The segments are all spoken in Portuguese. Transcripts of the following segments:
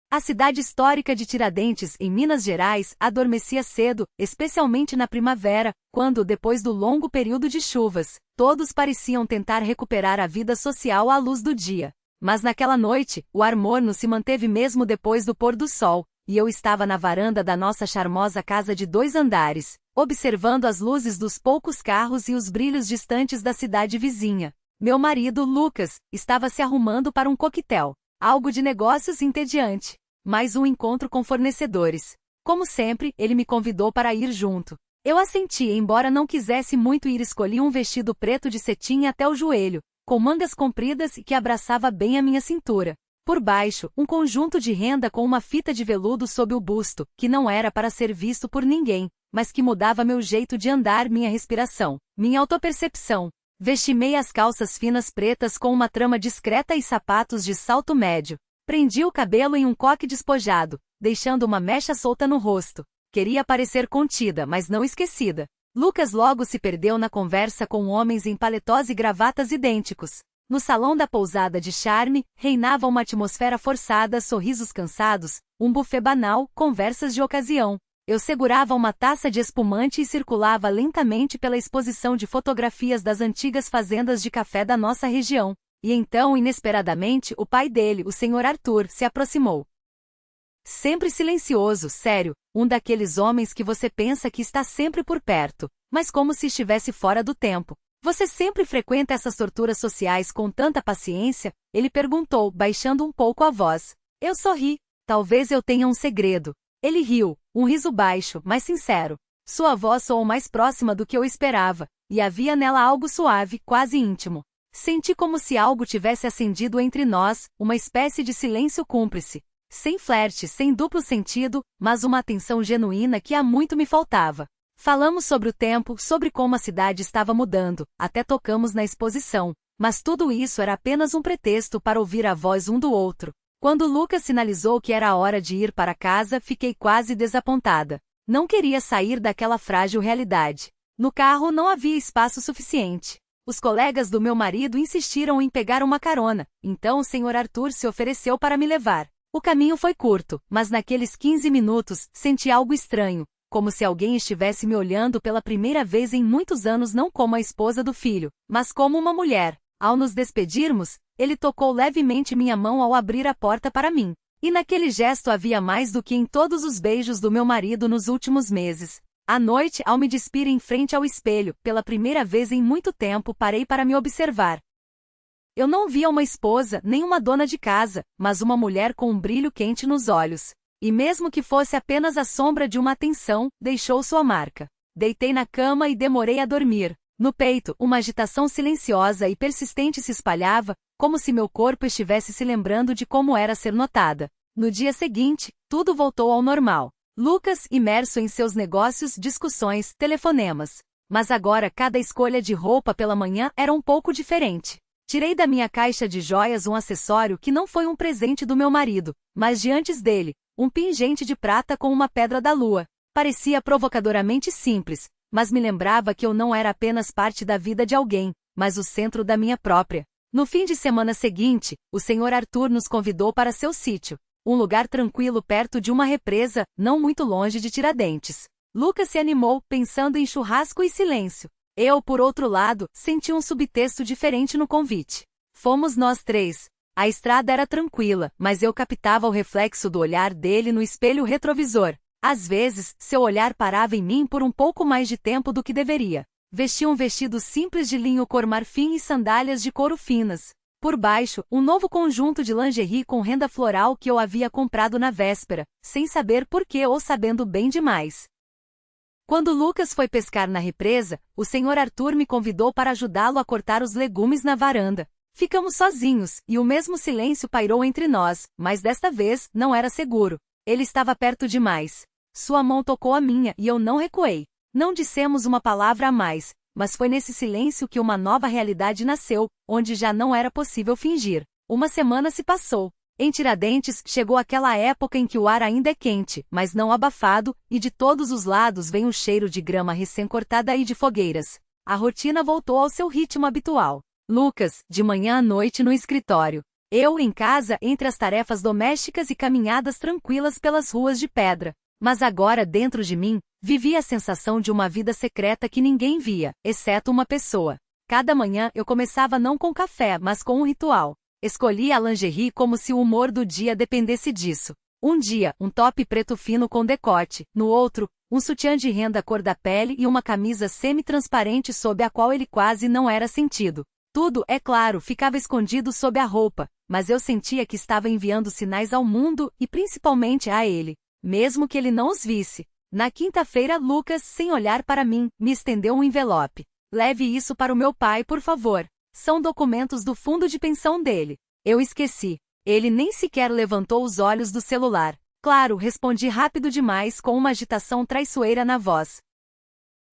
A cidade histórica de Tiradentes, em Minas Gerais, adormecia cedo, especialmente na primavera, quando, depois do longo período de chuvas, todos pareciam tentar recuperar a vida social à luz do dia. Mas naquela noite, o ar morno se manteve mesmo depois do pôr do sol, e eu estava na varanda da nossa charmosa casa de 2 andares, observando as luzes dos poucos carros e os brilhos distantes da cidade vizinha. Meu marido, Lucas, estava se arrumando para um coquetel. Algo de negócios entediante. Mais um encontro com fornecedores. Como sempre, ele me convidou para ir junto. Eu assenti, embora não quisesse muito ir. Escolhi um vestido preto de cetim até o joelho, com mangas compridas e que abraçava bem a minha cintura. Por baixo, um conjunto de renda com uma fita de veludo sob o busto, que não era para ser visto por ninguém, mas que mudava meu jeito de andar, minha respiração, minha autopercepção. Vesti meias calças finas pretas com uma trama discreta e sapatos de salto médio. Prendi o cabelo em um coque despojado, deixando uma mecha solta no rosto. Queria parecer contida, mas não esquecida. Lucas logo se perdeu na conversa com homens em paletós e gravatas idênticos. No salão da pousada de charme, reinava uma atmosfera forçada, sorrisos cansados, um buffet banal, conversas de ocasião. Eu segurava uma taça de espumante e circulava lentamente pela exposição de fotografias das antigas fazendas de café da nossa região. E então, inesperadamente, o pai dele, o Sr. Arthur, se aproximou. Sempre silencioso, sério, um daqueles homens que você pensa que está sempre por perto, mas como se estivesse fora do tempo. Você sempre frequenta essas torturas sociais com tanta paciência? Ele perguntou, baixando um pouco a voz. Eu sorri. Talvez eu tenha um segredo. Ele riu, um riso baixo, mas sincero. Sua voz soou mais próxima do que eu esperava, e havia nela algo suave, quase íntimo. Senti como se algo tivesse acendido entre nós, uma espécie de silêncio cúmplice. Sem flerte, sem duplo sentido, mas uma atenção genuína que há muito me faltava. Falamos sobre o tempo, sobre como a cidade estava mudando, até tocamos na exposição. Mas tudo isso era apenas um pretexto para ouvir a voz um do outro. Quando Lucas sinalizou que era a hora de ir para casa, fiquei quase desapontada. Não queria sair daquela frágil realidade. No carro não havia espaço suficiente. Os colegas do meu marido insistiram em pegar uma carona, então o Sr. Arthur se ofereceu para me levar. O caminho foi curto, mas naqueles 15 minutos, senti algo estranho, como se alguém estivesse me olhando pela primeira vez em muitos anos, não como a esposa do filho, mas como uma mulher. Ao nos despedirmos, ele tocou levemente minha mão ao abrir a porta para mim. E naquele gesto havia mais do que em todos os beijos do meu marido nos últimos meses. À noite, ao me despir em frente ao espelho, pela primeira vez em muito tempo, parei para me observar. Eu não via uma esposa, nem uma dona de casa, mas uma mulher com um brilho quente nos olhos. E mesmo que fosse apenas a sombra de uma atenção, deixou sua marca. Deitei na cama e demorei a dormir. No peito, uma agitação silenciosa e persistente se espalhava, como se meu corpo estivesse se lembrando de como era ser notada. No dia seguinte, tudo voltou ao normal. Lucas, imerso em seus negócios, discussões, telefonemas. Mas agora cada escolha de roupa pela manhã era um pouco diferente. Tirei da minha caixa de joias um acessório que não foi um presente do meu marido, mas de antes dele, um pingente de prata com uma pedra da lua. Parecia provocadoramente simples, mas me lembrava que eu não era apenas parte da vida de alguém, mas o centro da minha própria. No fim de semana seguinte, o Sr. Arthur nos convidou para seu sítio, um lugar tranquilo perto de uma represa, não muito longe de Tiradentes. Lucas se animou, pensando em churrasco e silêncio. Eu, por outro lado, senti um subtexto diferente no convite. Fomos nós 3. A estrada era tranquila, mas eu captava o reflexo do olhar dele no espelho retrovisor. Às vezes, seu olhar parava em mim por um pouco mais de tempo do que deveria. Vestia um vestido simples de linho cor marfim e sandálias de couro finas. Por baixo, um novo conjunto de lingerie com renda floral que eu havia comprado na véspera, sem saber por quê ou sabendo bem demais. Quando Lucas foi pescar na represa, o Sr. Arthur me convidou para ajudá-lo a cortar os legumes na varanda. Ficamos sozinhos, e o mesmo silêncio pairou entre nós, mas desta vez, não era seguro. Ele estava perto demais. Sua mão tocou a minha e eu não recuei. Não dissemos uma palavra a mais, mas foi nesse silêncio que uma nova realidade nasceu, onde já não era possível fingir. Uma semana se passou. Em Tiradentes, chegou aquela época em que o ar ainda é quente, mas não abafado, e de todos os lados vem o cheiro de grama recém-cortada e de fogueiras. A rotina voltou ao seu ritmo habitual. Lucas, de manhã à noite no escritório. Eu, em casa, entre as tarefas domésticas e caminhadas tranquilas pelas ruas de pedra. Mas agora, dentro de mim, vivia a sensação de uma vida secreta que ninguém via, exceto uma pessoa. Cada manhã eu começava não com café, mas com um ritual. Escolhia a lingerie como se o humor do dia dependesse disso. Um dia, um top preto fino com decote, no outro, um sutiã de renda cor da pele e uma camisa semi-transparente sob a qual ele quase não era sentido. Tudo, é claro, ficava escondido sob a roupa, mas eu sentia que estava enviando sinais ao mundo e principalmente a ele, mesmo que ele não os visse. Na quinta-feira, Lucas, sem olhar para mim, me estendeu um envelope. Leve isso para o meu pai, por favor. São documentos do fundo de pensão dele. Eu esqueci. Ele nem sequer levantou os olhos do celular. Claro, respondi rápido demais com uma agitação traiçoeira na voz.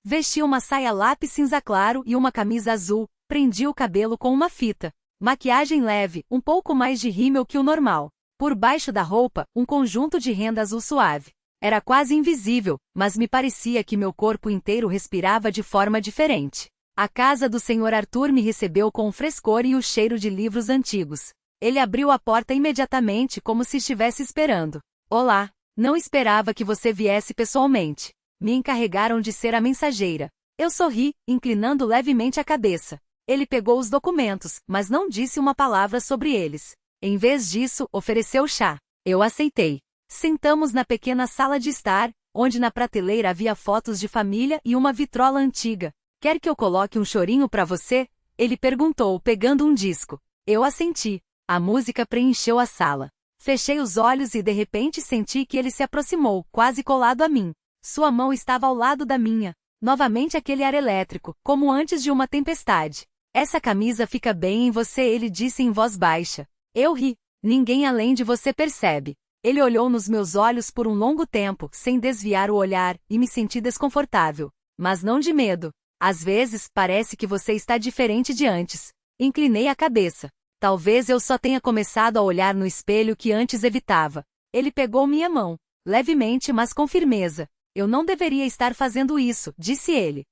Vesti uma saia lápis cinza claro e uma camisa azul, prendi o cabelo com uma fita. Maquiagem leve, um pouco mais de rímel que o normal. Por baixo da roupa, um conjunto de renda azul suave. Era quase invisível, mas me parecia que meu corpo inteiro respirava de forma diferente. A casa do Sr. Arthur me recebeu com o frescor e o cheiro de livros antigos. Ele abriu a porta imediatamente como se estivesse esperando. Olá, não esperava que você viesse pessoalmente. Me encarregaram de ser a mensageira. Eu sorri, inclinando levemente a cabeça. Ele pegou os documentos, mas não disse uma palavra sobre eles. Em vez disso, ofereceu chá. Eu aceitei. Sentamos na pequena sala de estar, onde na prateleira havia fotos de família e uma vitrola antiga. Quer que eu coloque um chorinho para você? Ele perguntou, pegando um disco. Eu assenti. A música preencheu a sala. Fechei os olhos e de repente senti que ele se aproximou, quase colado a mim. Sua mão estava ao lado da minha. Novamente aquele ar elétrico, como antes de uma tempestade. Essa camisa fica bem em você, ele disse em voz baixa. Eu ri. Ninguém além de você percebe. Ele olhou nos meus olhos por um longo tempo, sem desviar o olhar, e me senti desconfortável. Mas não de medo. Às vezes, parece que você está diferente de antes. Inclinei a cabeça. Talvez eu só tenha começado a olhar no espelho que antes evitava. Ele pegou minha mão. Levemente, mas com firmeza. Eu não deveria estar fazendo isso, disse ele.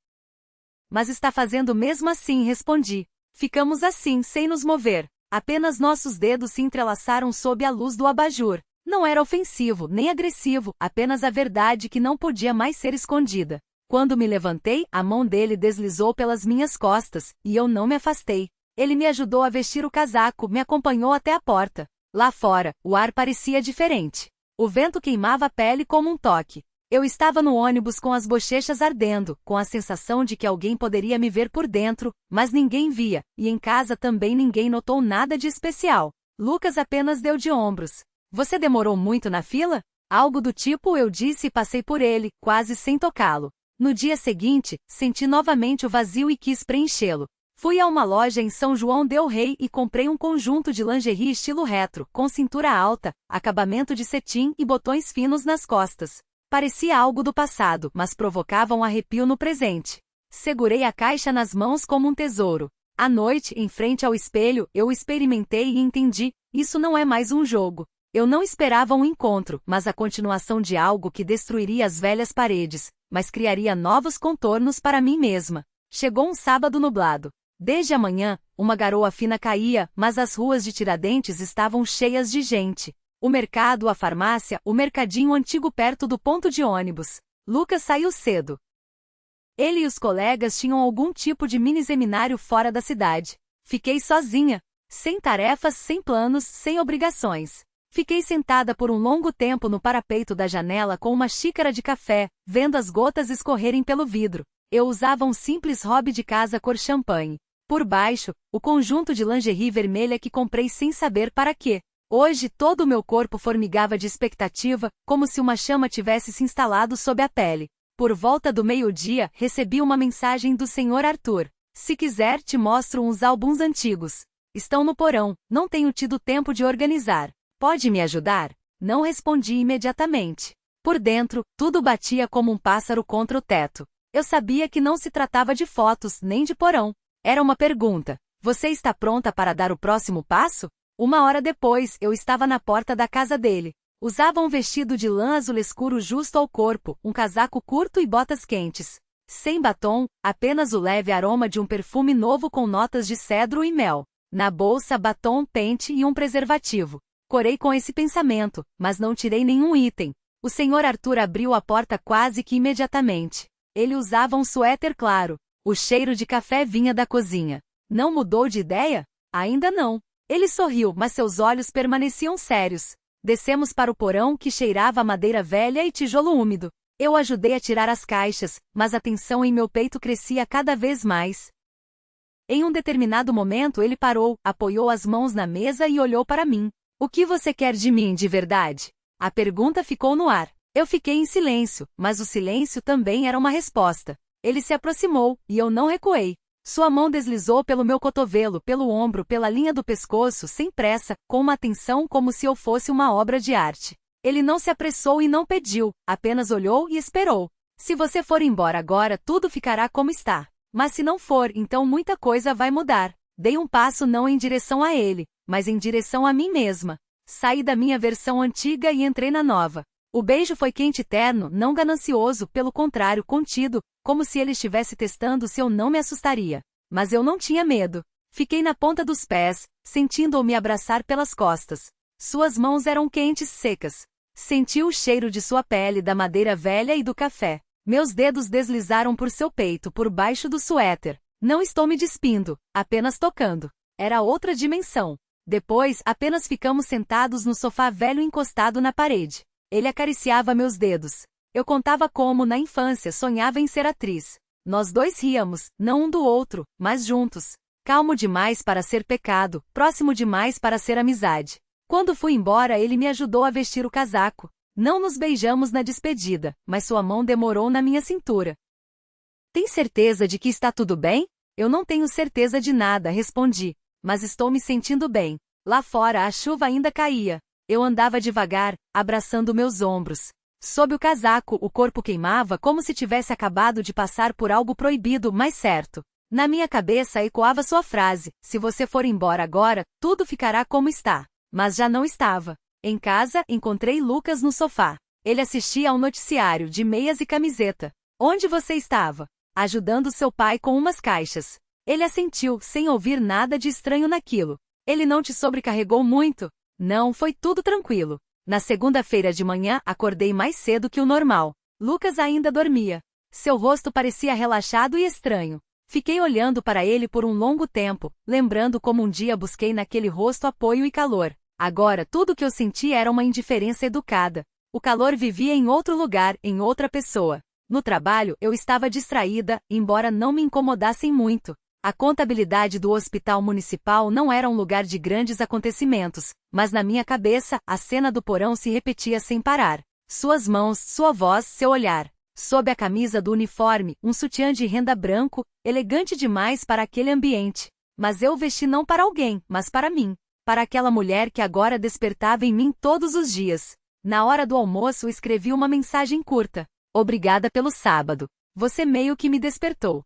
Mas está fazendo mesmo assim, respondi. Ficamos assim, sem nos mover. Apenas nossos dedos se entrelaçaram sob a luz do abajur. Não era ofensivo, nem agressivo, apenas a verdade que não podia mais ser escondida. Quando me levantei, a mão dele deslizou pelas minhas costas, e eu não me afastei. Ele me ajudou a vestir o casaco, me acompanhou até a porta. Lá fora, o ar parecia diferente. O vento queimava a pele como um toque. Eu estava no ônibus com as bochechas ardendo, com a sensação de que alguém poderia me ver por dentro, mas ninguém via, e em casa também ninguém notou nada de especial. Lucas apenas deu de ombros. Você demorou muito na fila? Algo do tipo, eu disse e passei por ele, quase sem tocá-lo. No dia seguinte, senti novamente o vazio e quis preenchê-lo. Fui a uma loja em São João del Rei e comprei um conjunto de lingerie estilo retro, com cintura alta, acabamento de cetim e botões finos nas costas. Parecia algo do passado, mas provocava um arrepio no presente. Segurei a caixa nas mãos como um tesouro. À noite, em frente ao espelho, eu experimentei e entendi, isso não é mais um jogo. Eu não esperava um encontro, mas a continuação de algo que destruiria as velhas paredes, mas criaria novos contornos para mim mesma. Chegou um sábado nublado. Desde a manhã, uma garoa fina caía, mas as ruas de Tiradentes estavam cheias de gente. O mercado, a farmácia, o mercadinho antigo perto do ponto de ônibus. Lucas saiu cedo. Ele e os colegas tinham algum tipo de mini-seminário fora da cidade. Fiquei sozinha, sem tarefas, sem planos, sem obrigações. Fiquei sentada por um longo tempo no parapeito da janela com uma xícara de café, vendo as gotas escorrerem pelo vidro. Eu usava um simples hobby de casa cor champanhe. Por baixo, o conjunto de lingerie vermelha que comprei sem saber para quê. Hoje todo o meu corpo formigava de expectativa, como se uma chama tivesse se instalado sob a pele. Por volta do meio-dia, recebi uma mensagem do Sr. Arthur. Se quiser, te mostro uns álbuns antigos. Estão no porão, não tenho tido tempo de organizar. Pode me ajudar? Não respondi imediatamente. Por dentro, tudo batia como um pássaro contra o teto. Eu sabia que não se tratava de fotos, nem de porão. Era uma pergunta. Você está pronta para dar o próximo passo? Uma hora depois, eu estava na porta da casa dele. Usava um vestido de lã azul escuro justo ao corpo, um casaco curto e botas quentes. Sem batom, apenas o leve aroma de um perfume novo com notas de cedro e mel. Na bolsa, batom, pente e um preservativo. Corei com esse pensamento, mas não tirei nenhum item. O Sr. Arthur abriu a porta quase que imediatamente. Ele usava um suéter claro. O cheiro de café vinha da cozinha. Não mudou de ideia? Ainda não. Ele sorriu, mas seus olhos permaneciam sérios. Descemos para o porão que cheirava a madeira velha e tijolo úmido. Eu ajudei a tirar as caixas, mas a tensão em meu peito crescia cada vez mais. Em um determinado momento ele parou, apoiou as mãos na mesa e olhou para mim. O que você quer de mim de verdade? A pergunta ficou no ar. Eu fiquei em silêncio, mas o silêncio também era uma resposta. Ele se aproximou, e eu não recuei. Sua mão deslizou pelo meu cotovelo, pelo ombro, pela linha do pescoço, sem pressa, com uma atenção como se eu fosse uma obra de arte. Ele não se apressou e não pediu, apenas olhou e esperou. Se você for embora agora, tudo ficará como está. Mas se não for, então muita coisa vai mudar. Dei um passo não em direção a ele, mas em direção a mim mesma. Saí da minha versão antiga e entrei na nova. O beijo foi quente e terno, não ganancioso, pelo contrário, contido, como se ele estivesse testando se eu não me assustaria. Mas eu não tinha medo. Fiquei na ponta dos pés, sentindo-o me abraçar pelas costas. Suas mãos eram quentes, secas. Senti o cheiro de sua pele, da madeira velha e do café. Meus dedos deslizaram por seu peito, por baixo do suéter. Não estou me despindo, apenas tocando. Era outra dimensão. Depois, apenas ficamos sentados no sofá velho encostado na parede. Ele acariciava meus dedos. Eu contava como, na infância, sonhava em ser atriz. Nós dois ríamos, não um do outro, mas juntos. Calmo demais para ser pecado, próximo demais para ser amizade. Quando fui embora, ele me ajudou a vestir o casaco. Não nos beijamos na despedida, mas sua mão demorou na minha cintura. Tem certeza de que está tudo bem? Eu não tenho certeza de nada, respondi. Mas estou me sentindo bem. Lá fora a chuva ainda caía. Eu andava devagar, abraçando meus ombros. Sob o casaco, o corpo queimava como se tivesse acabado de passar por algo proibido, mas certo. Na minha cabeça ecoava sua frase: se você for embora agora, tudo ficará como está. Mas já não estava. Em casa, encontrei Lucas no sofá. Ele assistia ao noticiário, de meias e camiseta. Onde você estava? Ajudando seu pai com umas caixas. Ele assentiu, sem ouvir nada de estranho naquilo. Ele não te sobrecarregou muito? Não, foi tudo tranquilo. Na segunda-feira de manhã, acordei mais cedo que o normal. Lucas ainda dormia. Seu rosto parecia relaxado e estranho. Fiquei olhando para ele por um longo tempo, lembrando como um dia busquei naquele rosto apoio e calor. Agora, tudo que eu senti era uma indiferença educada. O calor vivia em outro lugar, em outra pessoa. No trabalho, eu estava distraída, embora não me incomodassem muito. A contabilidade do hospital municipal não era um lugar de grandes acontecimentos, mas na minha cabeça, a cena do porão se repetia sem parar. Suas mãos, sua voz, seu olhar. Sob a camisa do uniforme, um sutiã de renda branco, elegante demais para aquele ambiente. Mas eu vesti não para alguém, mas para mim. Para aquela mulher que agora despertava em mim todos os dias. Na hora do almoço escrevi uma mensagem curta. Obrigada pelo sábado. Você meio que me despertou.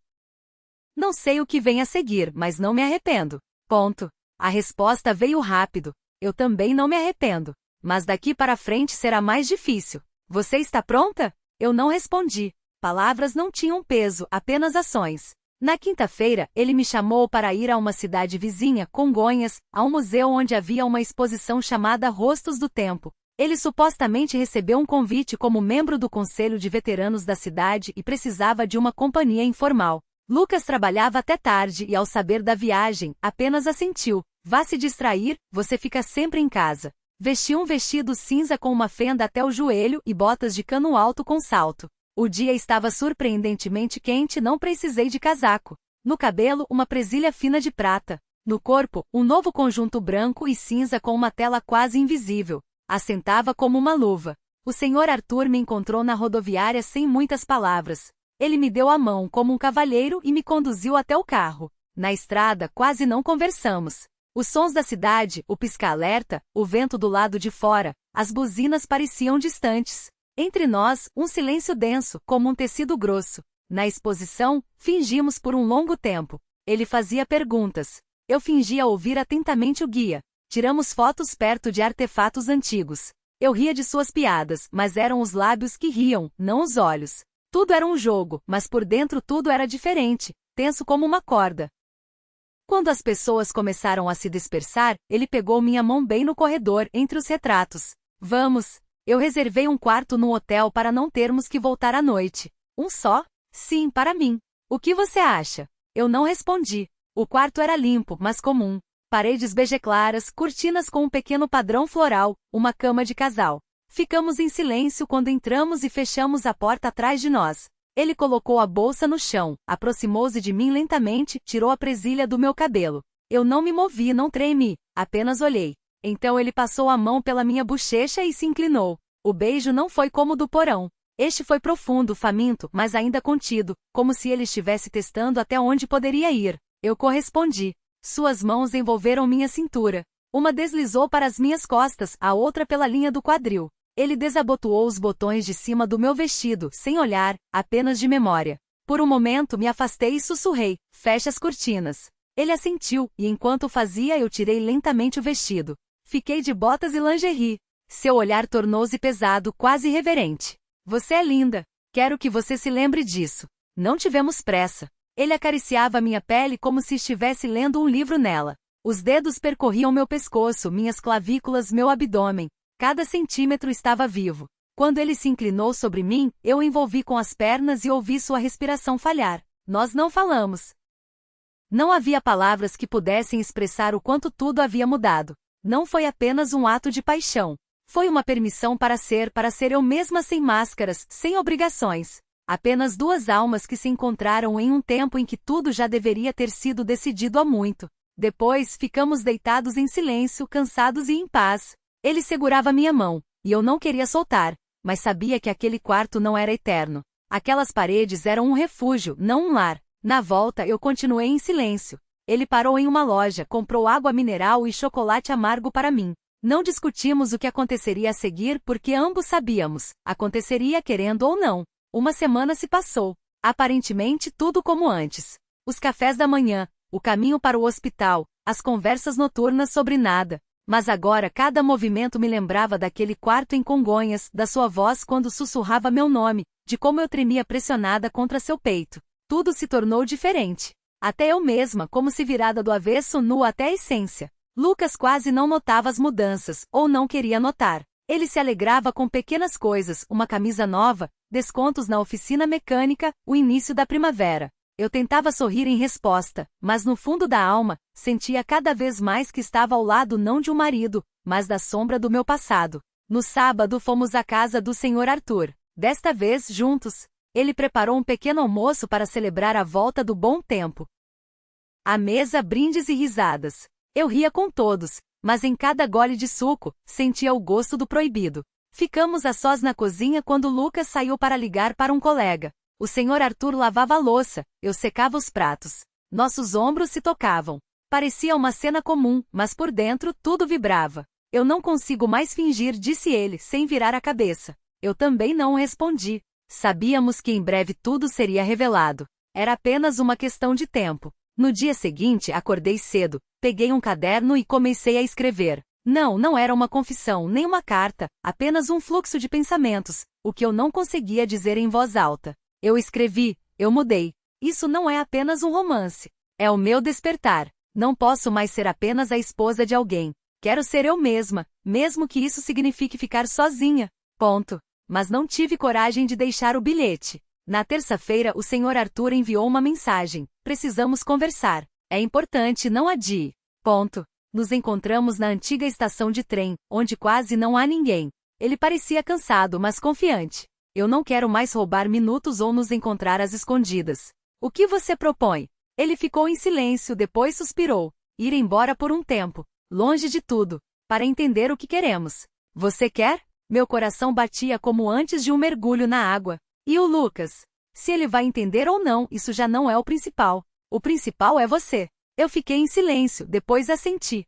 Não sei o que vem a seguir, mas não me arrependo. Ponto. A resposta veio rápido. Eu também não me arrependo. Mas daqui para frente será mais difícil. Você está pronta? Eu não respondi. Palavras não tinham peso, apenas ações. Na quinta-feira, ele me chamou para ir a uma cidade vizinha, Congonhas, a um museu onde havia uma exposição chamada Rostos do Tempo. Ele supostamente recebeu um convite como membro do conselho de veteranos da cidade e precisava de uma companhia informal. Lucas trabalhava até tarde e, ao saber da viagem, apenas assentiu. Vá se distrair, você fica sempre em casa. Vestiu um vestido cinza com uma fenda até o joelho e botas de cano alto com salto. O dia estava surpreendentemente quente e não precisei de casaco. No cabelo, uma presilha fina de prata. No corpo, um novo conjunto branco e cinza com uma tela quase invisível. Assentava como uma luva. O Sr. Arthur me encontrou na rodoviária sem muitas palavras. Ele me deu a mão como um cavalheiro e me conduziu até o carro. Na estrada, quase não conversamos. Os sons da cidade, o pisca-alerta, o vento do lado de fora, as buzinas pareciam distantes. Entre nós, um silêncio denso, como um tecido grosso. Na exposição, fingimos por um longo tempo. Ele fazia perguntas. Eu fingia ouvir atentamente o guia. Tiramos fotos perto de artefatos antigos. Eu ria de suas piadas, mas eram os lábios que riam, não os olhos. Tudo era um jogo, mas por dentro tudo era diferente, tenso como uma corda. Quando as pessoas começaram a se dispersar, ele pegou minha mão bem no corredor, entre os retratos. Vamos! Eu reservei um quarto no hotel para não termos que voltar à noite. Um só? Sim, para mim. O que você acha? Eu não respondi. O quarto era limpo, mas comum. Paredes bege claras, cortinas com um pequeno padrão floral, uma cama de casal. Ficamos em silêncio quando entramos e fechamos a porta atrás de nós. Ele colocou a bolsa no chão, aproximou-se de mim lentamente, tirou a presilha do meu cabelo. Eu não me movi, não tremi, apenas olhei. Então ele passou a mão pela minha bochecha e se inclinou. O beijo não foi como o do porão. Este foi profundo, faminto, mas ainda contido, como se ele estivesse testando até onde poderia ir. Eu correspondi. Suas mãos envolveram minha cintura. Uma deslizou para as minhas costas, a outra pela linha do quadril. Ele desabotoou os botões de cima do meu vestido, sem olhar, apenas de memória. Por um momento me afastei e sussurrei, feche as cortinas. Ele assentiu, e enquanto fazia eu tirei lentamente o vestido. Fiquei de botas e lingerie. Seu olhar tornou-se pesado, quase reverente. Você é linda. Quero que você se lembre disso. Não tivemos pressa. Ele acariciava minha pele como se estivesse lendo um livro nela. Os dedos percorriam meu pescoço, minhas clavículas, meu abdômen. Cada centímetro estava vivo. Quando ele se inclinou sobre mim, eu o envolvi com as pernas e ouvi sua respiração falhar. Nós não falamos. Não havia palavras que pudessem expressar o quanto tudo havia mudado. Não foi apenas um ato de paixão. Foi uma permissão para ser eu mesma sem máscaras, sem obrigações. Apenas duas almas que se encontraram em um tempo em que tudo já deveria ter sido decidido há muito. Depois, ficamos deitados em silêncio, cansados e em paz. Ele segurava minha mão, e eu não queria soltar, mas sabia que aquele quarto não era eterno. Aquelas paredes eram um refúgio, não um lar. Na volta, eu continuei em silêncio. Ele parou em uma loja, comprou água mineral e chocolate amargo para mim. Não discutimos o que aconteceria a seguir porque ambos sabíamos. Aconteceria querendo ou não. Uma semana se passou. Aparentemente tudo como antes. Os cafés da manhã, o caminho para o hospital, as conversas noturnas sobre nada. Mas agora cada movimento me lembrava daquele quarto em Congonhas, da sua voz quando sussurrava meu nome, de como eu tremia pressionada contra seu peito. Tudo se tornou diferente. Até eu mesma, como se virada do avesso, nua até a essência. Lucas quase não notava as mudanças, ou não queria notar. Ele se alegrava com pequenas coisas, uma camisa nova, descontos na oficina mecânica, o início da primavera. Eu tentava sorrir em resposta, mas no fundo da alma, sentia cada vez mais que estava ao lado não de um marido, mas da sombra do meu passado. No sábado fomos à casa do Sr. Arthur. Desta vez, juntos. Ele preparou um pequeno almoço para celebrar a volta do bom tempo. À mesa, brindes e risadas. Eu ria com todos, mas em cada gole de suco, sentia o gosto do proibido. Ficamos a sós na cozinha quando Lucas saiu para ligar para um colega. O Sr. Arthur lavava a louça, eu secava os pratos. Nossos ombros se tocavam. Parecia uma cena comum, mas por dentro tudo vibrava. Eu não consigo mais fingir, disse ele, sem virar a cabeça. Eu também não respondi. Sabíamos que em breve tudo seria revelado. Era apenas uma questão de tempo. No dia seguinte, acordei cedo, peguei um caderno e comecei a escrever. Não era uma confissão, nem uma carta, apenas um fluxo de pensamentos, o que eu não conseguia dizer em voz alta. Eu escrevi, eu mudei. Isso não é apenas um romance. É o meu despertar. Não posso mais ser apenas a esposa de alguém. Quero ser eu mesma, mesmo que isso signifique ficar sozinha. Ponto. Mas não tive coragem de deixar o bilhete. Na terça-feira, o Sr. Arthur enviou uma mensagem. Precisamos conversar. É importante, não adie. Ponto. Nos encontramos na antiga estação de trem, onde quase não há ninguém. Ele parecia cansado, mas confiante. Eu não quero mais roubar minutos ou nos encontrar às escondidas. O que você propõe? Ele ficou em silêncio, depois suspirou. Ir embora por um tempo. Longe de tudo. Para entender o que queremos. Você quer? Meu coração batia como antes de um mergulho na água. E o Lucas? Se ele vai entender ou não, isso já não é o principal. O principal é você. Eu fiquei em silêncio, depois assenti.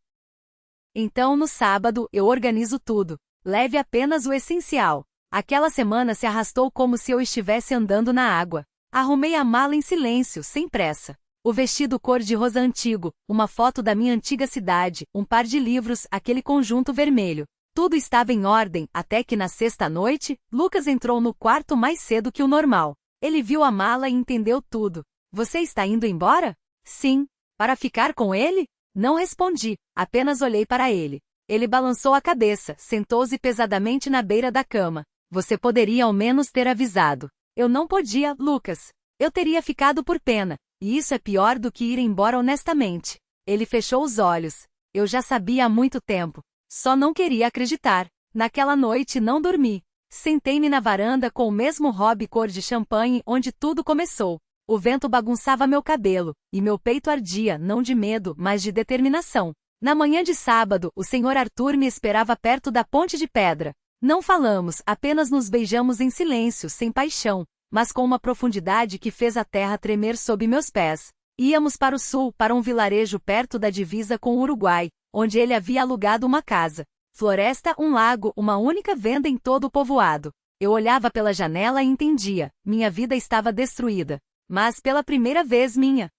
Então no sábado, eu organizo tudo. Leve apenas o essencial. Aquela semana se arrastou como se eu estivesse andando na água. Arrumei a mala em silêncio, sem pressa. O vestido cor-de-rosa antigo, uma foto da minha antiga cidade, um par de livros, aquele conjunto vermelho. Tudo estava em ordem, até que na sexta-noite, Lucas entrou no quarto mais cedo que o normal. Ele viu a mala e entendeu tudo. Você está indo embora? Sim. Para ficar com ele? Não respondi, apenas olhei para ele. Ele balançou a cabeça, sentou-se pesadamente na beira da cama. Você poderia ao menos ter avisado. Eu não podia, Lucas. Eu teria ficado por pena, e isso é pior do que ir embora honestamente. Ele fechou os olhos. Eu já sabia há muito tempo. Só não queria acreditar. Naquela noite não dormi. Sentei-me na varanda com o mesmo hobby cor de champanhe onde tudo começou. O vento bagunçava meu cabelo, e meu peito ardia, não de medo, mas de determinação. Na manhã de sábado, o Sr. Arthur me esperava perto da ponte de pedra. Não falamos, apenas nos beijamos em silêncio, sem paixão, mas com uma profundidade que fez a terra tremer sob meus pés. Íamos para o sul, para um vilarejo perto da divisa com o Uruguai, onde ele havia alugado uma casa. Floresta, um lago, uma única venda em todo o povoado. Eu olhava pela janela e entendia, minha vida estava destruída. Mas pela primeira vez minha